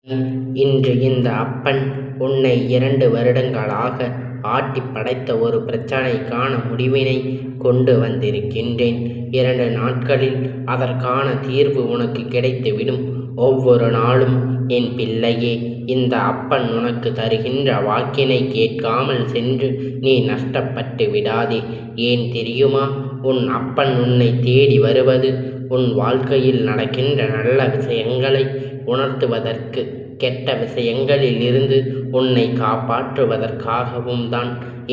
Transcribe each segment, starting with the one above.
இன்று இந்த அப்பன் உன்னை 2 வருடங்களாக ஆட்டிப் படைத்த ஒரு பிரச்சனைக்கான முடிவினை கொண்டு வந்திருக்கின்றேன். 2 நாட்களில் அதற்கான தீர்வு உனக்கு கிடைத்துவிடும். ஒவ்வொரு நாளும் என் பிள்ளையே, இந்த அப்பன் உனக்கு தருகின்ற வாக்கினை கேட்காமல் சென்று நீ நஷ்டப்பட்டு விடாதே. ஏன் தெரியுமா? உன் அப்பன் உன்னை தேடி வருவது உன் வாழ்க்கையில் நடக்கின்ற நல்ல விஷயங்களை உணர்த்துவதற்கு, கெட்ட விஷயங்களில் இருந்து உன்னை காப்பாற்றுவதற்காகவும் தான்.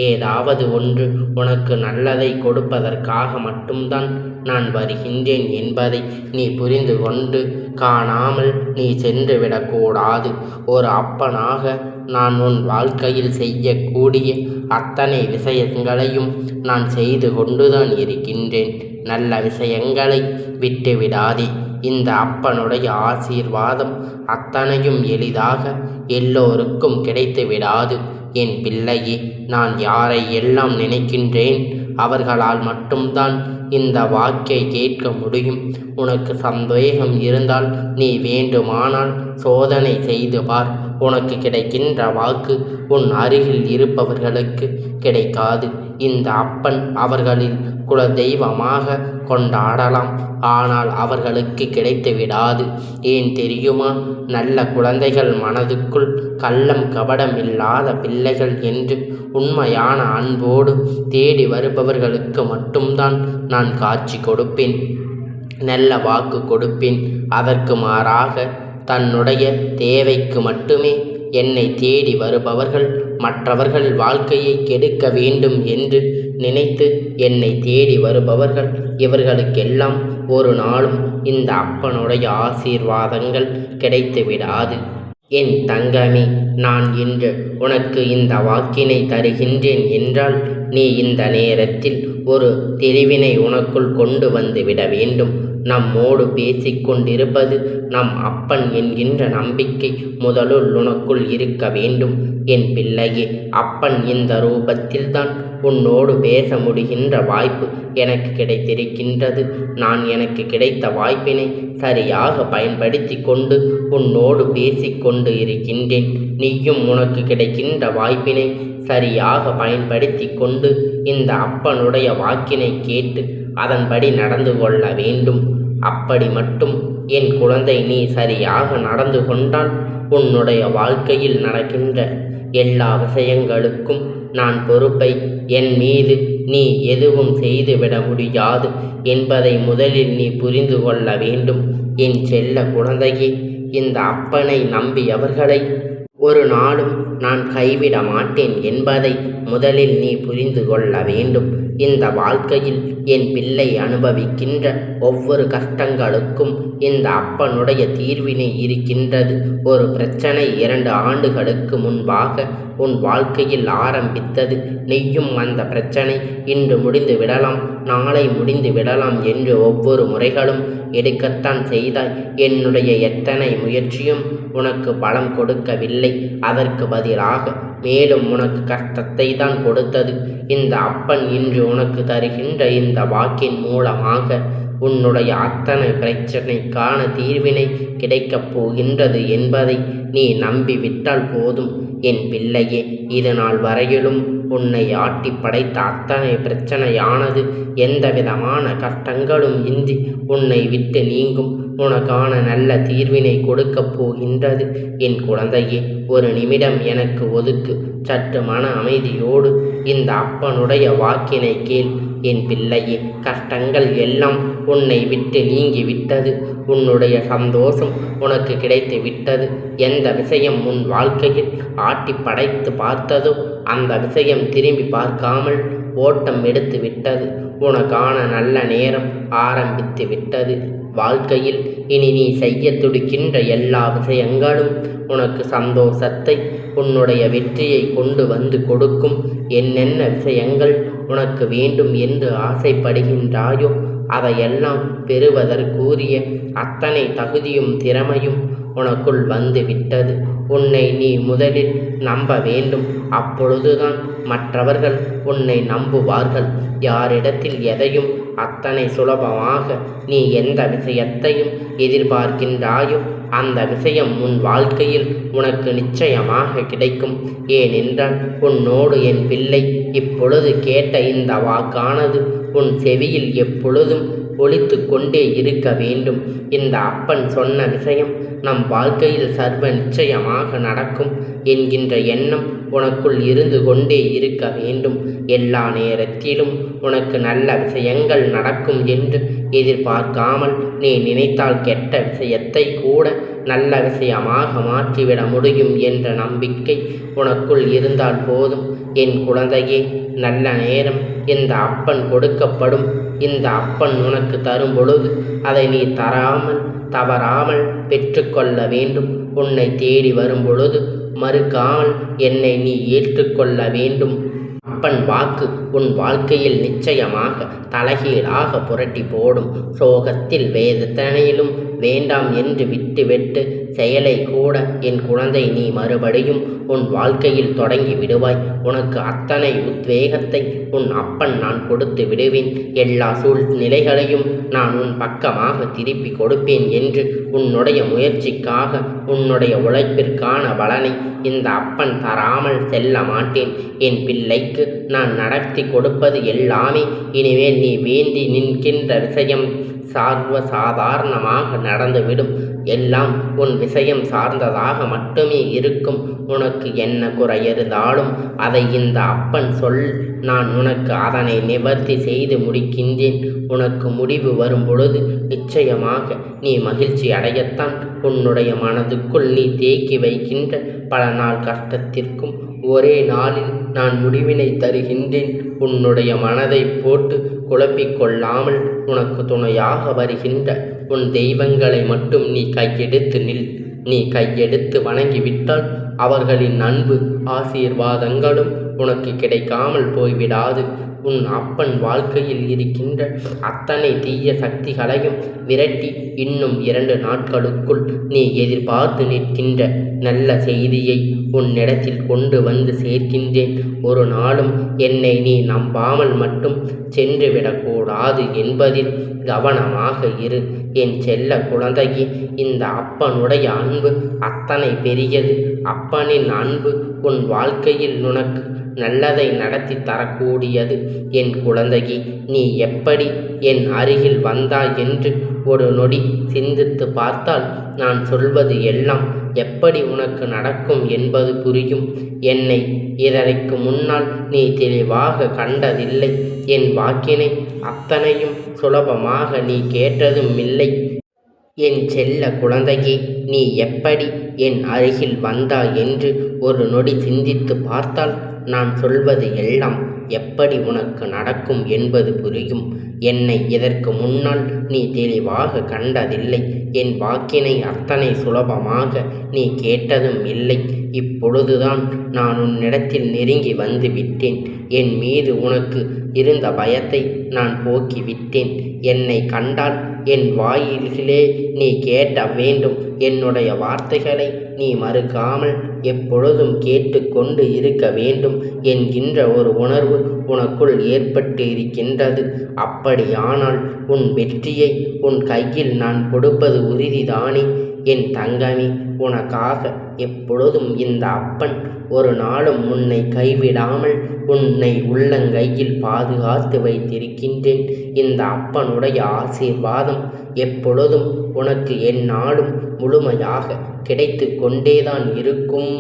ஏதாவது ஒன்று உனக்கு நல்லதை கொடுப்பதற்காக மட்டும்தான் நான் வருகின்றேன் என்பதை நீ புரிந்து கொண்டு காணாமல் நீ சென்று விடக்கூடாது. ஒரு அப்பனாக நான் உன் வாழ்க்கையில் செய்யக்கூடிய அத்தனை விஷயங்களையும் நான் செய்து கொண்டுதான் இருக்கின்றேன். நல்ல விஷயங்களை விட்டு விடாதே. இந்த அப்பனுடைய ஆசீர்வாதம் அத்தனையும் எளிதாக எல்லோருக்கும் கிடைத்து விடாது. என் பிள்ளையே, நான் யாரை எல்லாம் நினைக்கின்றேன் அவர்களால் மட்டும்தான் இந்த வாக்கை கேட்க முடியும். உனக்கு சந்தேகம் இருந்தால் நீ வேண்டுமானால் சோதனை செய்து பார். உனக்கு கிடைக்கின்ற வாக்கு உன் அருகில் இருப்பவர்களுக்கு கிடைக்காது. இந்த அப்பன் அவர்களின் குலதெய்வமாக கொண்டாடலாம், ஆனால் அவர்களுக்கு கிடைத்து விடாது. ஏன் தெரியுமா? நல்ல குழந்தைகள் மனதுக்குள் கள்ளம் கபடம் இல்லாத பிள்ளைகள் என்று உண்மையான அன்போடு தேடி வருபவர்களுக்கு மட்டும்தான் நான் காட்சி கொடுப்பேன், நல்ல வாக்கு கொடுப்பேன். அதற்கு மாறாக தன்னுடைய தேவைக்கு மட்டுமே என்னை தேடி வருபவர்கள், மற்றவர்கள் வாழ்க்கையை கெடுக்க வேண்டும் என்று நினைத்து என்னை தேடி வருபவர்கள், இவர்களுக்கெல்லாம் ஒரு நாளும் இந்த அப்பனுடைய ஆசீர்வாதங்கள் கிடைத்து விடாது. என் தங்கமே, நான் இன்று உனக்கு இந்த வாக்கினை தருகின்றேன் என்றால் நீ இந்த நேரத்தில் ஒரு தெளிவினை உனக்குள் கொண்டு வந்து விட வேண்டும். நம்மோடு பேசிக்கொண்டிருப்பது நம் அப்பன் என்கின்ற நம்பிக்கை முதலுள் உனக்குள் இருக்க வேண்டும். என் பிள்ளையே, அப்பன் இந்த ரூபத்தில்தான் உன்னோடு பேச முடிகின்ற வாய்ப்பு எனக்கு கிடைத்திருக்கின்றது. நான் எனக்கு கிடைத்த வாய்ப்பினை சரியாக பயன்படுத்தி கொண்டு உன்னோடு பேசிக்கொண்டு இருக்கின்றேன். நீயும் உனக்கு கிடைக்கின்ற வாய்ப்பினை சரியாக பயன்படுத்தி கொண்டு இந்த அப்பனுடைய வாக்கினை கேட்டு அதன்படி நடந்து கொள்ள வேண்டும். அப்படி மட்டும் என் குழந்தை நீ சரியாக நடந்து கொண்டால் உன்னுடைய வாழ்க்கையில் நடக்கின்ற எல்லா விஷயங்களுக்கும் நான் பொறுப்பை என் மீது நீ எதுவும் செய்துவிட முடியாது என்பதை முதலில் நீ புரிந்து கொள்ள வேண்டும். என் செல்ல குழந்தையே, இந்த அப்பனை நம்பியவர்களை ஒரு நாளும் நான் கைவிட மாட்டேன் என்பதை முதலில் நீ புரிந்து கொள்ள வேண்டும். இந்த வாழ்க்கையில் என் பிள்ளை அனுபவிக்கின்ற ஒவ்வொரு கஷ்டங்களுக்கும் இந்த அப்பனுடைய தீர்வினை இருக்கின்றது. ஒரு பிரச்சனை 2 ஆண்டுகளுக்கு முன்பாக உன் வாழ்க்கையில் ஆரம்பித்தது. நீயும் அந்த பிரச்சனை இன்று முடிந்து விடலாம், நாளை முடிந்து விடலாம் என்று ஒவ்வொரு முறைகளும் எடுக்கத்தான் செய்தாய். என்னுடைய எத்தனை முயற்சியும் உனக்கு பலம் கொடுக்கவில்லை. அதற்கு பதிலாக மேலும் உனக்கு கஷ்டத்தை தான் கொடுத்தது. இந்த அப்பன் இன்று உனக்கு தருகின்ற இந்த வாக்கின் மூலமாக உன்னுடைய அத்தனை பிரச்சனைக்கான தீர்வினை கிடைக்கப் போகின்றது என்பதை நீ நம்பிவிட்டால் போதும். என் பிள்ளையே, இது நாள் வரையிலும் உன்னை ஆட்டி படைத்த அத்தனை பிரச்சனையானது எந்த விதமான கஷ்டங்களும் இன்றி உன்னை விட்டு நீங்கும். உனக்கான நல்ல தீர்வினை கொடுக்கப் போகின்றது. என் குழந்தையே, ஒரு நிமிடம் எனக்கு ஒதுக்கு. சற்று மன அமைதியோடு இந்த அப்பனுடைய வாக்கினை கேள். என் பிள்ளையே, கஷ்டங்கள் எல்லாம் உன்னை விட்டு நீங்கி விட்டது. உன்னுடைய சந்தோஷம் உனக்கு கிடைத்து விட்டது. எந்த விஷயம் உன் வாழ்க்கையில் ஆட்டி படைத்து பார்த்ததோ அந்த விஷயம் திரும்பி பார்க்காமல் ஓட்டம் எடுத்து விட்டது. உனக்கான நல்ல நேரம் ஆரம்பித்து விட்டது. வாழ்க்கையில் இனி நீ செய்ய துடிக்கின்ற எல்லா விஷயங்களும் உனக்கு சந்தோஷத்தை, உன்னுடைய வெற்றியை கொண்டு வந்து கொடுக்கும். என்னென்ன விஷயங்கள் உனக்கு வேண்டும் என்று ஆசைப்படுகின்றாயோ அதையெல்லாம் பெறுவதற்குரிய அத்தனை தகுதியும் திறமையும் உனக்குள் வந்து விட்டது. உன்னை நீ முதலில் நம்ப வேண்டும். அப்பொழுதுதான் மற்றவர்கள் உன்னை நம்புவார்கள். யாரிடத்தில் எதையும் அத்தனை சுலபமாக நீ எந்த விஷயத்தையும் எதிர்பார்க்கின்றாயோ அந்த விஷயம் உன் வாழ்க்கையில் உனக்கு நிச்சயமாக கிடைக்கும். ஏனென்றால் உன்னோடு என் பிள்ளை இப்பொழுது கேட்ட இந்த வாக்கானது உன் செவியில் எப்பொழுதும் ஒலித்து கொண்டே இருக்க வேண்டும். இந்த அப்பன் சொன்ன விஷயம் நம் வாழ்க்கையில் சர்வ நிச்சயமாக நடக்கும் என்கின்ற எண்ணம் உனக்குள் இருந்து கொண்டே இருக்க வேண்டும். எல்லா நேரத்திலும் உனக்கு நல்ல விஷயங்கள் நடக்கும் என்று எதிர்பார்க்காமல் நீ நினைத்தால் கெட்ட விஷயத்தை கூட நல்ல விஷயமாக மாற்றிவிட முடியும் என்ற நம்பிக்கை உனக்குள் இருந்தால் போதும். என் குழந்தையே, நல்ல நேரம் இந்த அப்பன் கொடுக்கப்படும். இந்த அப்பன் உனக்கு தரும் பொழுது அதை நீ தவறாமல் பெற்றுக்கொள்ள வேண்டும். உன்னை தேடி வரும் பொழுது மறுக்காமல் என்னை நீ ஏற்றுக்கொள்ள வேண்டும். அப்பன் வாக்கு உன் வாழ்க்கையில் நிச்சயமாக தலைகீழாக புரட்டி போடும். சோகத்தில் வேதனையிலும் வேண்டாம் என்று விட்டுவிட்டு செயலை கூட என் குழந்தை நீ மறுபடியும் உன் வாழ்க்கையில் தொடங்கி விடுவாய். உனக்கு அத்தனை உத்வேகத்தை உன் அப்பன் நான் கொடுத்து விடுவேன். எல்லா சூழ்நிலைகளையும் நான் உன் பக்கமாக திருப்பி கொடுப்பேன் என்று உன்னுடைய முயற்சிக்காக உன்னுடைய உழைப்பிற்கான பலனை இந்த அப்பன் தராமல் செல்ல மாட்டேன். என் பிள்ளைக்கு நான் நடத்தி கொடுப்பது எல்லாமே இனிமேல் நீ வேண்டி நிற்கின்ற விஷயம் சாதாரணமாக நடந்துவிடும். எல்லாம் உன் விஷயம் சார்ந்ததாக மட்டுமே இருக்கும். உனக்கு என்ன குறை இருந்தாலும் அதை இந்த அப்பன் சொல். நான் உனக்கு அதனை நிவர்த்தி செய்து முடிக்கின்றேன். உனக்கு முடிவு வரும் பொழுது நிச்சயமாக நீ மகிழ்ச்சி அடையத்தான். உன்னுடைய மனதுக்குள் நீ தேக்கி வைக்கின்ற பல நாள் கஷ்டத்திற்கும் ஒரே நாளில் நான் முடிவினை தருகின்றேன். உன்னுடைய மனதை போட்டு குழப்பிக்கொள்ளாமல் உனக்கு துணையாக வருகின்ற உன் தெய்வங்களை மட்டும் நீ கையெடுத்து நில். நீ கையெடுத்து வணங்கிவிட்டால் அவர்களின் அன்பு ஆசீர்வாதங்களும் உனக்கு கிடைக்காமல் போய்விடாது. உன் அப்பன் வாழ்க்கையில் இருக்கின்ற அத்தனை தீய சக்திகளையும் விரட்டி இன்னும் 2 நாட்களுக்குள் நீ எதிர்பார்த்து நிற்கின்ற நல்ல செய்தியை உன்னிடத்தில் கொண்டு வந்து சேர்க்கின்றேன். ஒரு நாளும் என்னை நீ நம்பாமல் மட்டும் சென்றுவிடக்கூடாது என்பதில் கவனமாக இரு. என் செல்ல குழந்தையே, இந்த அப்பனுடைய அன்பு அத்தனை பெரியது. அப்பனின் அன்பு உன் வாழ்க்கையில் உனக்கு நல்லதை நடத்தி தரக்கூடியது. என் குழந்தையே, நீ எப்படி என் அருகில் வந்தாய் என்று ஒரு நொடி சிந்தித்து பார்த்தால் நான் சொல்வது எல்லாம் எப்படி உனக்கு நடக்கும் என்பது புரியும். என்னை இதற்கு முன்னால் நீ தெளிவாக கண்டதில்லை. என் வாக்கினை அத்தனையும் சுலபமாக நீ கேட்டதும் இல்லை. என் செல்ல குழந்தையே, நீ எப்படி என் அருகில் வந்தாய் என்று ஒரு நொடி சிந்தித்து பார்த்தால் நான் சொல்வது எல்லாம் எப்படி உனக்கு நடக்கும் என்பது புரியும். என்னை இதற்கு முன்னால் நீ தெளிவாக கண்டதில்லை. என் வாக்கினை அத்தனை சுலபமாக நீ கேட்டதும் இல்லை. இப்பொழுதுதான் நான் உன்னிடத்தில் நெருங்கி வந்து விட்டேன். என் மீது உனக்கு இருந்த பயத்தை நான் போக்கிவிட்டேன். என்னை கண்டால் என் வாயிலே நீ கேட்ட வேண்டும். என்னுடைய வார்த்தைகளை நீ மறுக்காமல் எப்பொழுதும் கேட்டுக்கொண்டு இருக்க வேண்டும் என்கின்ற ஒரு உணர்வு உனக்குள் ஏற்பட்டு இருக்கின்றது. அப்படியானால் உன் வெற்றியை உன் கையில் நான் கொடுப்பது உறுதிதானே? என் தங்கமே, உனக்காக எப்பொழுதும் இந்த அப்பன் ஒரு நாளும் உன்னை கைவிடாமல் உன்னை உள்ளங்கையில் பாதுகாத்து வைத்திருக்கின்றேன். இந்த அப்பனுடைய ஆசீர்வாதம் எப்பொழுதும் உனக்கு எந்நாளும் முழுமையாக கிடைத்து கொண்டேதான் இருக்கும்.